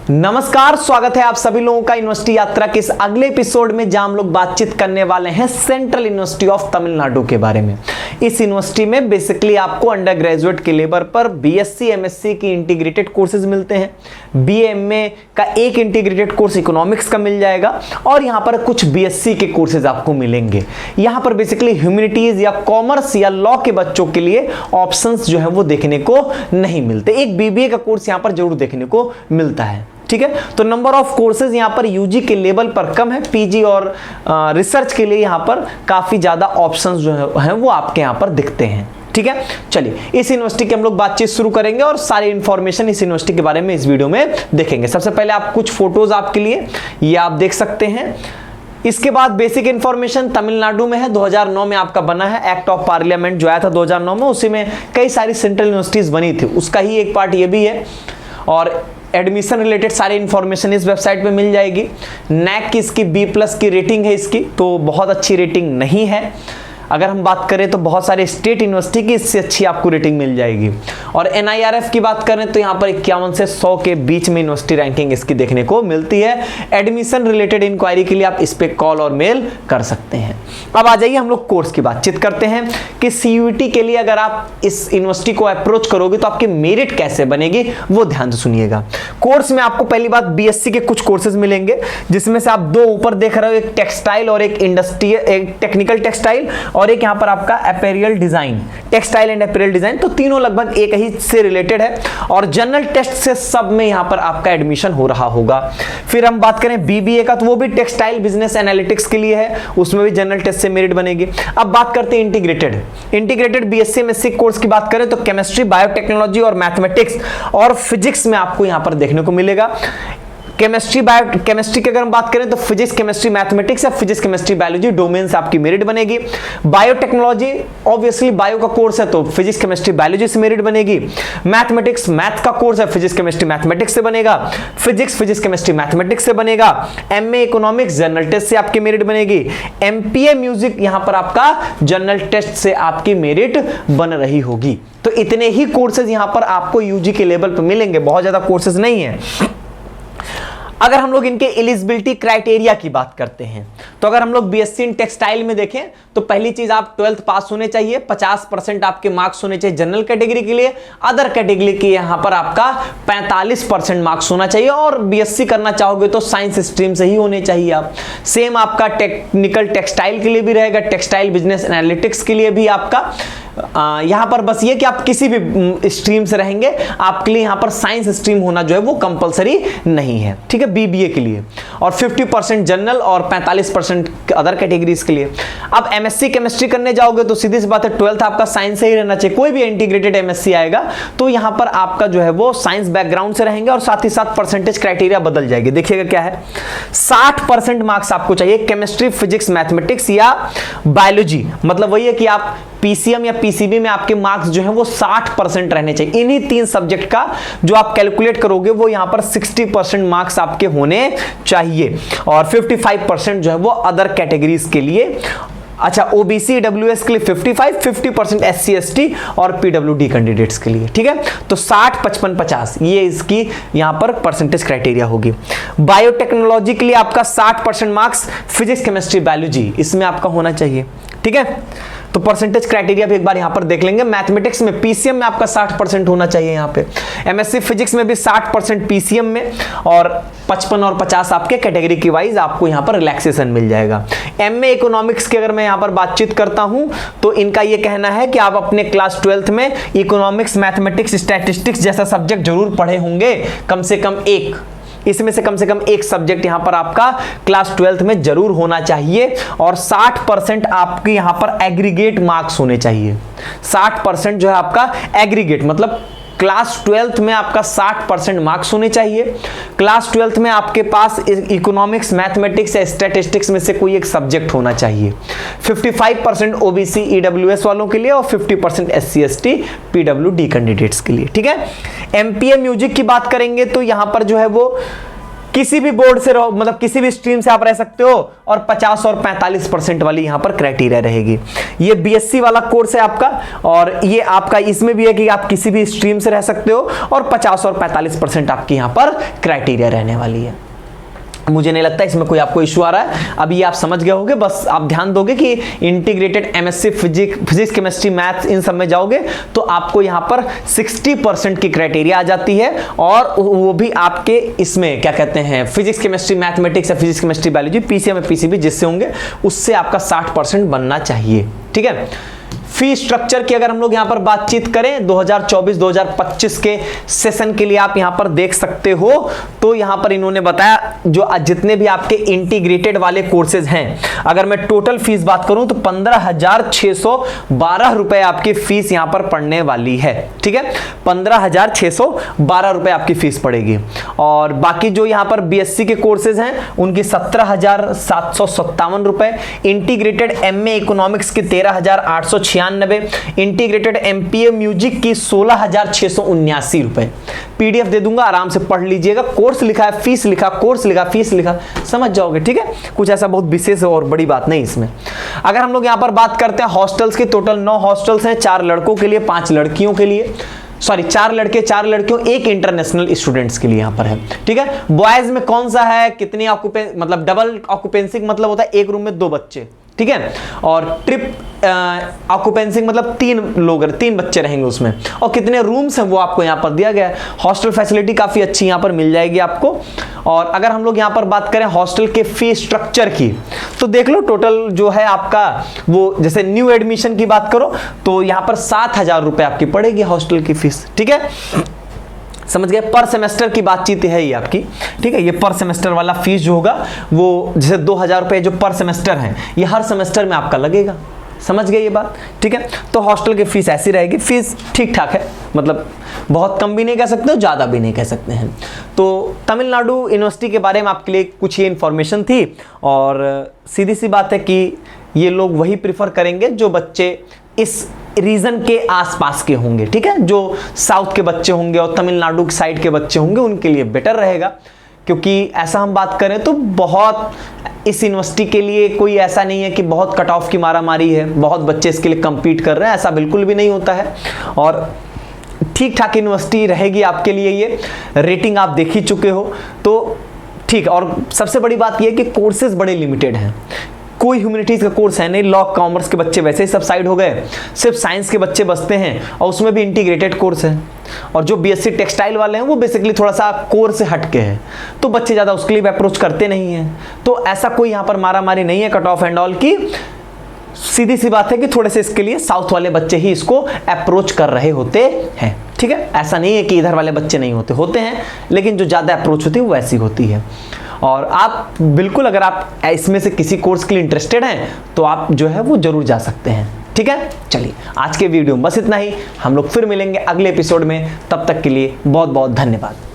नमस्कार, स्वागत है आप सभी लोगों का यूनिवर्सिटी यात्रा के इस अगले एपिसोड में, जहां हम लोग बातचीत करने वाले हैं सेंट्रल यूनिवर्सिटी ऑफ तमिलनाडु के बारे में। इस यूनिवर्सिटी में बेसिकली आपको अंडर ग्रेजुएट के लेवल पर बीएससी एमएससी की इंटीग्रेटेड कोर्सेज मिलते हैं। बीएमए का एक इंटीग्रेटेड कोर्स इकोनॉमिक्स का मिल जाएगा और यहाँ पर कुछ बीएससी के कोर्सेज आपको मिलेंगे। यहाँ पर बेसिकली ह्यूमैनिटीज या कॉमर्स या लॉ के बच्चों के लिए ऑप्शंस जो है वो देखने को नहीं मिलते। एक बीबीए का कोर्स यहाँ पर जरूर देखने को मिलता है। ठीक है, तो नंबर ऑफ कोर्सेज यहाँ पर यूजी के लेवल पर कम है, पीजी और रिसर्च के लिए यहाँ पर काफी ज्यादा ऑप्शंस जो है वो आपके यहाँ पर दिखते हैं। ठीक है, चलिए इस यूनिवर्सिटी की हम लोग बातचीत शुरू करेंगे और सारी इंफॉर्मेशन इस यूनिवर्सिटी के बारे में इस वीडियो में देखेंगे। सबसे पहले आप कुछ फोटोज आपके लिए ये आप देख सकते हैं। इसके बाद बेसिक इंफॉर्मेशन तमिलनाडु में है, 2009 में आपका बना है। एक्ट ऑफ पार्लियामेंट जो आया था 2009 में, उसी में कई सारी सेंट्रल यूनिवर्सिटीज बनी थी, उसका ही एक पार्ट ये भी है। और एडमिशन रिलेटेड सारी इंफॉर्मेशन इस वेबसाइट पे मिल जाएगी। नैक की इसकी B+ की रेटिंग है इसकी, तो बहुत अच्छी रेटिंग नहीं है। अगर हम बात करें तो बहुत सारे स्टेट यूनिवर्सिटी की इससे अच्छी आपको रेटिंग मिल जाएगी। और NIRF की बात करें तो यहाँ पर 51 से 100 के बीच में यूनिवर्सिटी रैंकिंग इसकी देखने को मिलती है। एडमिशन रिलेटेड इंक्वायरी के लिए आप इस पे कॉल और मेल कर सकते हैं। अब आ जाइए हम लोग कोर्स की बातचीत करते हैं कि CUET के लिए अगर आप इस यूनिवर्सिटी को अप्रोच करोगे तो आपकी मेरिट कैसे बनेगी, वो ध्यान से सुनिएगा। कोर्स में आपको पहली बात BSc के कुछ कोर्सेज मिलेंगे, जिसमें से आप दो ऊपर देख रहे हो, एक टेक्सटाइल और एक इंडस्ट्री, एक टेक्निकल टेक्सटाइल और एक यहाँ पर आपका अपैरियल डिजाइन, टेक्सटाइल एंड अपैरियल डिजाइन। तो तीनों लगभग एक ही से रिलेटेड है और जनरल टेस्ट से सब में यहाँ पर आपका एडमिशन हो रहा होगा। फिर हम बात करें BBA का, तो वो भी टेक्सटाइल बिजनेस एनालिटिक्स के लिए है, उसमें भी जनरल टेस्ट से मेरिट बनेगी। अब बात करते हैं इंटीग्रेटेड BSc MSc कोर्स की बात करें तो केमिस्ट्री, बायोटेक्नोलॉजी और मैथमेटिक्स और फिजिक्स में आपको यहाँ पर देखने को मिलेगा। केमिस्ट्री की अगर हम बात करें तो फिजिक्स केमिस्ट्री मैथमेटिक्स या फिजिक्स केमिस्ट्री बायोलॉजी डोमेन से आपकी मेरिट बनेगी। बायोटेक्नोलॉजी ऑब्वियसली बायो का कोर्स है तो फिजिक्स केमिस्ट्री बायोलॉजी से मेरिट बनेगी। मैथमेटिक्स मैथ का कोर्स है, फिजिक्स केमिस्ट्री मैथमेटिक्स से बनेगा। फिजिक्स केमिस्ट्री मैथमेटिक्स से बनेगा। MA इकोनॉमिक्स जनरल टेस्ट से आपकी मेरिट बनेगी। MPA म्यूजिक यहां पर आपका जनरल टेस्ट से आपकी मेरिट बन रही होगी। तो इतने ही कोर्सेज यहां पर आपको यूजी के लेवल पर मिलेंगे, बहुत ज्यादा कोर्सेज नहीं है। अगर हम लोग इनके एलिजिबिलिटी क्राइटेरिया की बात करते हैं तो अगर हम लोग BSc इन टेक्सटाइल में देखें तो पहली चीज आप 12th पास होने चाहिए, 50% आपके मार्क्स होने चाहिए जनरल कैटेगरी के लिए। अदर कैटेगरी के यहां पर आपका 45% मार्क्स होना चाहिए और BSc करना चाहोगे तो साइंस स्ट्रीम से ही होने चाहिए आप। सेम आपका टेक्निकल टेक्सटाइल के लिए भी रहेगा, टेक्सटाइल बिजनेस एनालिटिक्स के लिए भी आपका यहां पर बस ये कि आप किसी भी स्ट्रीम से रहेंगे, आपके लिए यहां पर साइंस स्ट्रीम होना जो है वो कंपलसरी नहीं है। ठीक है, BBA के लिए। और 50% जनरल और 45% अदर कैटेगरीज के लिए। अब MSc केमिस्ट्री करने जाओगे तो सीधी सी बात है 12th आपका साइंस से ही रहना चाहिए। कोई भी इंटीग्रेटेड MSc आएगा तो यहां पर आपका जो है वो साइंस बैकग्राउंड से रहेंगे और साथ ही साथ परसेंटेज क्राइटेरिया बदल जाएगी। देखिएगा क्या है, 60% मार्क्स आपको चाहिए केमिस्ट्री, फिजिक्स, मैथमेटिक्स या बायोलॉजी। मतलब वही है कि आप PCM या PCB में आपके मार्क्स जो है वो 60% रहने चाहिए। इन्हीं 3 सब्जेक्ट का जो आप कैलकुलेट करोगे वो यहां पर 60% मार्क्स आपके होने चाहिए और 55% जो है वो अदर कैटेगरीज के लिए। अच्छा, OBC WS के लिए 50% SC ST और PWD कैंडिडेट्स के लिए। ठीक है, तो 60 55 50 ये इसकी यहां पर परसेंटेज क्राइटेरिया होगी। बायोटेक्नोलॉजी के लिए आपका 60% मार्क्स फिजिक्स केमिस्ट्री बायोलॉजी इसमें आपका होना चाहिए। ठीक है, तो परसेंटेज क्राइटेरिया भी एक बार यहां पर देख लेंगे। मैथमेटिक्स में PCM में आपका 60% होना चाहिए यहां पे। MSc फिजिक्स में भी 60% PCM में और 55 और 50 आपके कैटेगरी की वाइज आपको यहां पर रिलैक्सेशन मिल जाएगा। MA इकोनॉमिक्स की अगर मैं यहां पर बातचीत करता हूं तो इनका यह कहना है कि आप अपने क्लास 12th में इकोनॉमिक्स, मैथमेटिक्स, स्टैटिस्टिक्स जैसा सब्जेक्ट जरूर पढ़े होंगे, कम से कम एक। इसमें से कम एक सब्जेक्ट यहां पर आपका क्लास 12th में जरूर होना चाहिए और 60% आपके यहां पर एग्रीगेट मार्क्स होने चाहिए। 60% जो है आपका एग्रीगेट मतलब क्लास 12th में आपका 60% मार्क्स होने चाहिए। क्लास 12th में आपके पास इकोनॉमिक्स, मैथमेटिक्स या स्टैटिस्टिक्स में से कोई एक सब्जेक्ट होना चाहिए। 55% OBC EWS वालों के लिए और 50% SC ST PWD कैंडिडेट्स के लिए। ठीक है, MPA म्यूजिक की बात करेंगे तो यहां पर जो है वो किसी भी बोर्ड से रहो, मतलब किसी भी स्ट्रीम से आप रह सकते हो, और 50 और 45% वाली यहां पर क्राइटेरिया रहेगी। ये बीएससी वाला कोर्स है आपका, और ये आपका इसमें भी है कि आप किसी भी स्ट्रीम से रह सकते हो, और 50 और 45% आपकी यहां पर क्राइटेरिया रहने वाली है। मुझे नहीं लगता इसमें कोई आपको इश्यू आ रहा है। अभी ये आप समझ गए होंगे, बस आप ध्यान दोगे कि integrated MSc physics chemistry maths इन सब में जाओगे तो आपको यहां पर 60% की क्राइटेरिया आ जाती है, और वो भी आपके इसमें क्या कहते हैं फिजिक्स केमिस्ट्री मैथमेटिक्स या फिजिक्स केमिस्ट्री बायोलॉजी पीसीएम या पीसीबी जिससे होंगे उससे आपका 60% बनना चाहिए। ठीक है। फी स्ट्रक्चर की अगर हम लोग यहां पर बातचीत करें 2024-2025 के सेशन के लिए आप यहां पर देख सकते हो, तो यहां पर इन्होंने बताया जो जितने भी आपके इंटीग्रेटेड वाले कोर्सेज हैं, अगर मैं टोटल फीस बात करूं तो 15,612 रुपए आपकी फीस यहां पर पड़ने वाली है। ठीक है, 15,612 रुपए आपकी फीस पड़ेगी। और बाकी जो यहां पर बीएससी के कोर्सेज हैं उनकी 17,757 रुपए, इंटीग्रेटेड एमए इकोनॉमिक्स की 13,896, इंटीग्रेटेड एमपीए म्यूजिक की 16,679 रुपए। पीडीएफ दे दूंगा, आराम से पढ़ लीजिएगा। कोर्स लिखा है, फीस लिखा, कोर्स लिखा, फीस लिखा, समझ जाओगे। ठीक है, कुछ ऐसा बहुत विशेष और बड़ी बात नहीं इसमें। अगर हम लोग यहां पर बात करते हैं हॉस्टल्स की, टोटल 9 हॉस्टल्स हैं, 4 लड़कों के लिए 5 लड़कियों के लिए, सॉरी 4 लड़के 4 लड़कियों, 1 इंटरनेशनल स्टूडेंट्स के लिए यहां पर है। ठीक है, बॉयज में कौन सा है, कितनी मतलब डबल ऑक्यूपेंसी मतलब होता है एक रूम में 2 बच्चे। ठीक है, और ट्रिप ऑक्यूपेंसी मतलब 3 लोग, 3 बच्चे रहेंगे उसमें, और कितने रूम्स हैं वो आपको यहां पर दिया गया है। हॉस्टल फैसिलिटी काफी अच्छी यहां पर मिल जाएगी आपको। और अगर हम लोग यहां पर बात करें हॉस्टल के फी स्ट्रक्चर की, तो देख लो टोटल जो है आपका वो, जैसे न्यू एडमिशन की बात करो तो यहां पर 7,000 रुपए आपकी पड़ेगी हॉस्टल की फीस। ठीक है, समझ गए। पर सेमेस्टर की बातचीत है ये आपकी। ठीक है, ये पर सेमेस्टर वाला फीस जो होगा वो जैसे 2,000 रुपए जो पर सेमेस्टर है ये हर सेमेस्टर में आपका लगेगा। समझ गए ये बात। ठीक है, तो हॉस्टल की फीस ऐसी रहेगी। फीस ठीक ठाक है, मतलब बहुत कम भी नहीं कह सकते हो, ज़्यादा भी नहीं कह सकते हैं। तो तमिलनाडु यूनिवर्सिटी के बारे में आपके लिए कुछ ये इन्फॉर्मेशन थी, और सीधी सी बात है कि ये लोग वही प्रिफर करेंगे जो बच्चे इस रीजन के आसपास के होंगे। ठीक है, जो साउथ के बच्चे होंगे और तमिलनाडु की साइड के बच्चे होंगे उनके लिए बेटर रहेगा, क्योंकि ऐसा हम बात करें तो बहुत इस यूनिवर्सिटी के लिए कोई ऐसा नहीं है कि बहुत कट ऑफ की मारामारी है, बहुत बच्चे इसके लिए compete कर रहे हैं, ऐसा बिल्कुल भी नहीं होता है। और ठीक ठाक यूनिवर्सिटी रहेगी आपके लिए। ये रेटिंग आप देख ही चुके हो, तो ठीक। और सबसे बड़ी बात यह है कि कोर्सेज बड़े लिमिटेड हैं, कोई ह्यूमैनिटीज का कोर्स है नहीं। लॉ कॉमर्स के बच्चे वैसे ही सब साइड हो गए, सिर्फ साइंस के बच्चे बचते हैं, और उसमें भी इंटीग्रेटेड कोर्स है। और जो बीएससी टेक्सटाइल वाले हैं वो बेसिकली थोड़ा सा कोर्स से हटके हैं, तो बच्चे ज़्यादा उसके लिए भी अप्रोच करते नहीं हैं। तो ऐसा कोई यहाँ पर मारामारी नहीं है कट ऑफ एंड ऑल की। सीधी सी बात है कि थोड़े से इसके लिए साउथ वाले बच्चे ही इसको अप्रोच कर रहे होते हैं। ठीक है, ऐसा नहीं है कि इधर वाले बच्चे नहीं होते हैं, लेकिन जो ज़्यादा अप्रोच होती है वो ऐसी होती है। और आप बिल्कुल अगर आप इसमें से किसी कोर्स के लिए इंटरेस्टेड हैं तो आप जो है वो जरूर जा सकते हैं। ठीक है, चलिए आज के वीडियो में बस इतना ही। हम लोग फिर मिलेंगे अगले एपिसोड में, तब तक के लिए बहुत बहुत धन्यवाद।